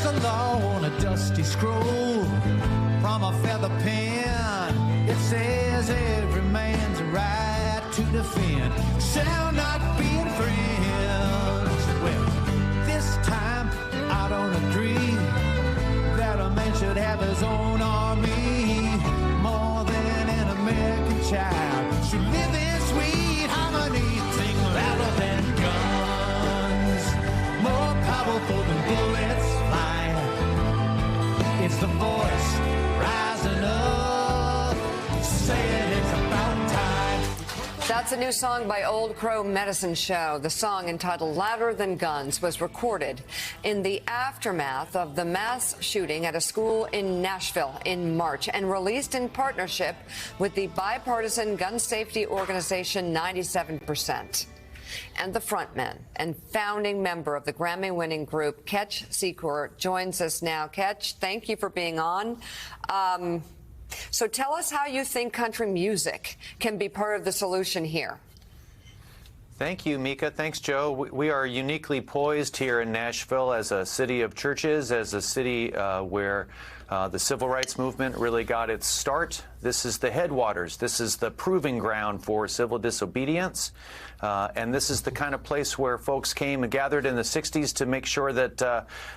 the law on a dusty scroll from a feather pen. It says every man's right to defend shall not be infringed. Well, this time I don't agree that a man should have his own army more than an American child should live in sweet harmony. Sing louder than guns, more powerful than bullets flying. It's the voice rising up, saying it's about time. That's a new song by Old Crow Medicine Show. The song, entitled Louder Than Guns, was recorded in the aftermath of the mass shooting at a school in Nashville in March and released in partnership with the bipartisan gun safety organization 97%. And the frontman and founding member of the Grammy-winning group, Ketch Secor, joins us now. Ketch, thank you for being on. So tell us how you think country music can be part of the solution here. Thank you, Mika. Thanks, Joe. We are uniquely poised here in Nashville as a city of churches, as a city where the civil rights movement really got its start. This is the headwaters. This is the proving ground for civil disobedience. And this is the kind of place where folks came and gathered in the 60s to make sure that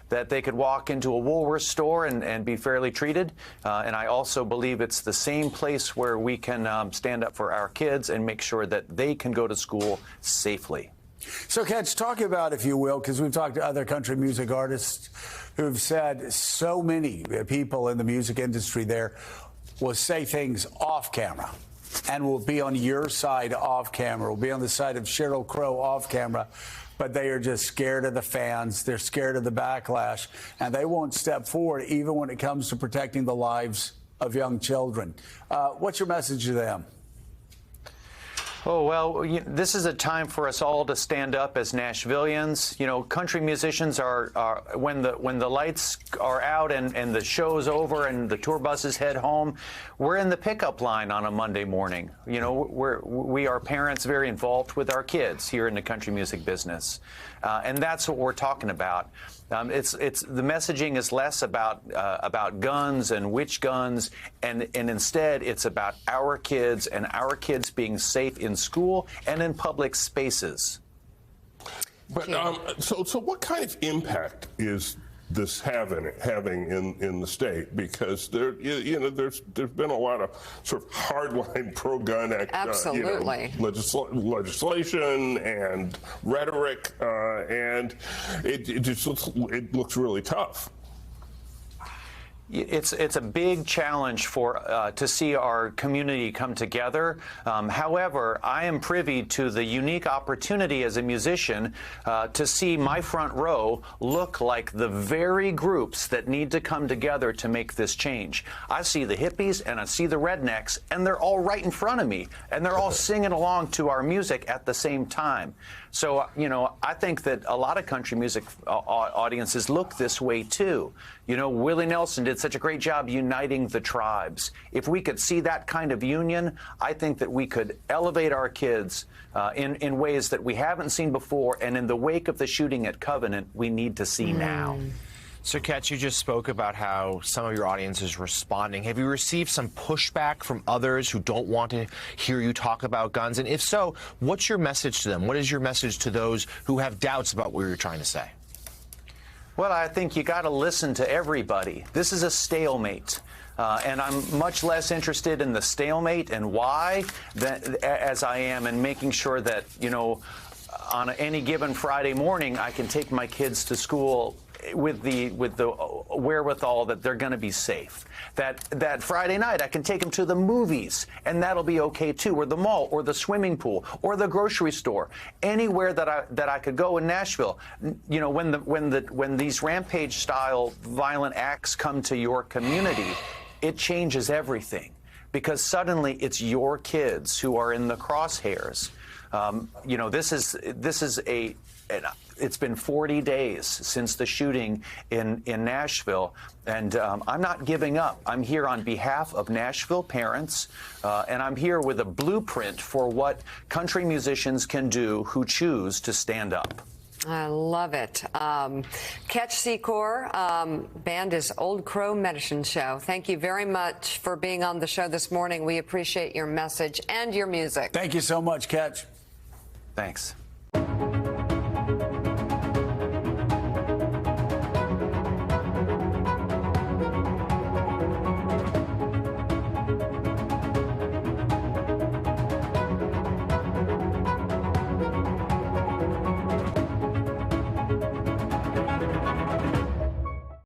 that they could walk into a Woolworth store and be fairly treated. And I also believe it's the same place where we can stand up for our kids and make sure that they can go to school safely. So, Ketch, talk about, if you will, because we've talked to other country music artists who've said so many people in the music industry there will say things off camera and will be on your side off camera, will be on the side of Sheryl Crow off camera, but they are just scared of the fans. They're scared of the backlash, and they won't step forward even when it comes to protecting the lives of young children. What's your message to them? Oh, well, this is a time for us all to stand up as Nashvillians. You know, country musicians are when the lights are out and the show's over and the tour buses head home, we're in the pickup line on a Monday morning. You know, we are parents very involved with our kids here in the country music business. And that's what we're talking about. It's the messaging is less about guns and which guns, and instead it's about our kids and our kids being safe in school and in public spaces. But so what kind of impact is this having in the state? Because there's been a lot of sort of hardline pro-gun legislation and rhetoric, and it looks really tough. It's a big challenge to see our community come together. However, I am privy to the unique opportunity as a musician to see my front row look like the very groups that need to come together to make this change. I see the hippies and I see the rednecks, and they're all right in front of me, and they're all singing along to our music at the same time. So, you know, I think that a lot of country music audiences look this way too. You know, Willie Nelson did such a great job uniting the tribes. If we could see that kind of union, I think that we could elevate our kids in ways that we haven't seen before, and in the wake of the shooting at Covenant, we need to see now. So, Ketch, you just spoke about how some of your audience is responding. Have you received some pushback from others who don't want to hear you talk about guns? And if so, what's your message to them? What is your message to those who have doubts about what you're trying to say? Well, I think you got to listen to everybody. This is a stalemate. And I'm much less interested in the stalemate and why as I am in making sure that, you know, on any given Friday morning, I can take my kids to school with the wherewithal that they're going to be safe. That Friday night I can take them to the movies, and that'll be okay too, or the mall, or the swimming pool, or the grocery store, anywhere that I could go in Nashville. You know, when these rampage style violent acts come to your community, it changes everything, because suddenly it's your kids who are in the crosshairs. You know, it's been 40 days since the shooting in Nashville, and I'm not giving up. I'm here on behalf of Nashville parents, and I'm here with a blueprint for what country musicians can do who choose to stand up. I love it. Catch Secor, band is Old Crow Medicine Show. Thank you very much for being on the show this morning. We appreciate your message and your music. Thank you so much, Catch. Thanks.